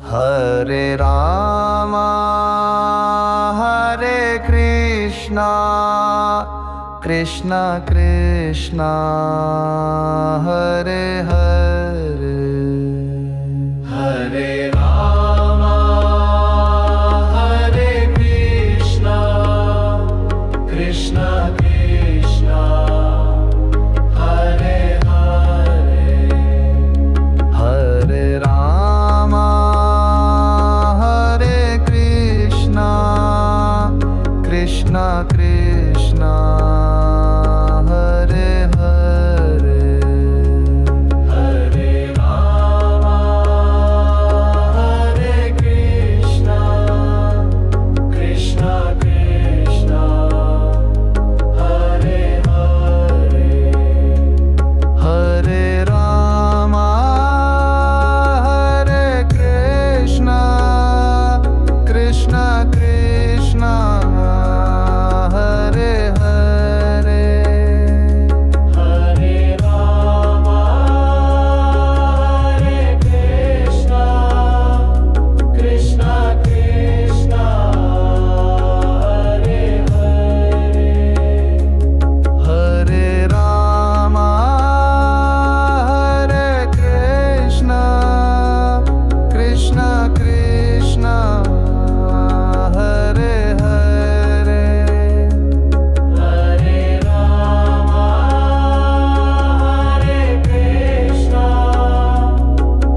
Hare Rama Hare Krishna Krishna Krishna Hare Hare Hare Rama Hare Krishna Krishna Krishna Hare Hare Hare Rama Hare Krishna Krishna Krishna Hare Hare Hare Rama Hare Krishna Krishna Krishna Hare Hare Hare Rama Hare Krishna Krishna Krishna Hare Hare Hare Rama Hare Krishna Krishna Krishna Hare Hare Hare Rama Hare Krishna Krishna Krishna Hare Hare Hare Rama Hare Krishna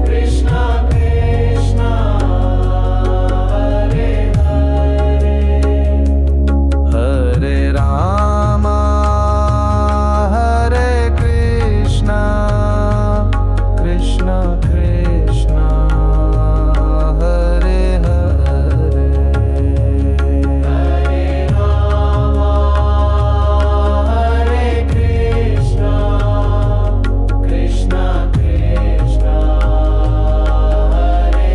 Krishna Krishna Hare Hare Hare Rama Hare Krishna Krishna Krishna Hare Hare Hare Rama Hare Krishna Krishna Krishna Hare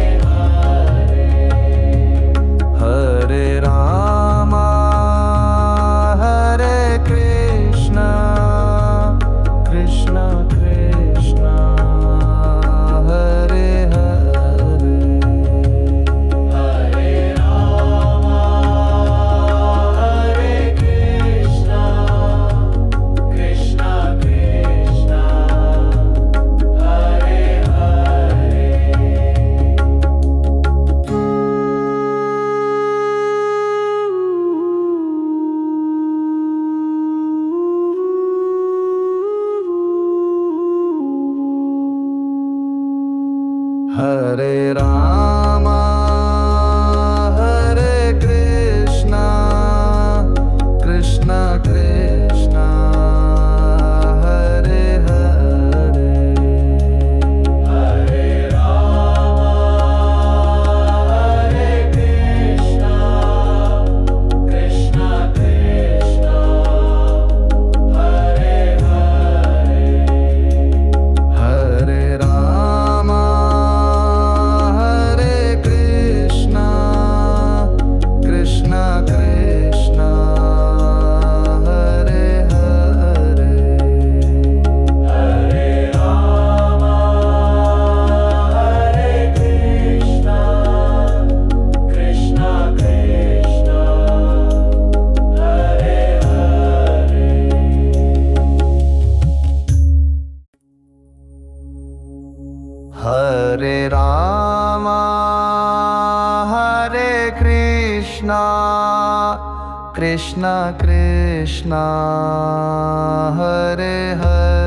Hare Hare Rama Hare Krishna Krishna Krishna Hare Hare Hare Rama Hare Krishna Krishna Krishna Hare Hare Hare Rama Hare Krishna Krishna Krishna Hare Hare Hare Rama Hare Krishna Krishna Krishna Hare Hare Hare Rama Hare Krishna Krishna Krishna Hare Hare Hare Rama Hare Krishna Krishna Krishna Hare Hare Hare Rama Hare Krishna Krishna Krishna Hare Hare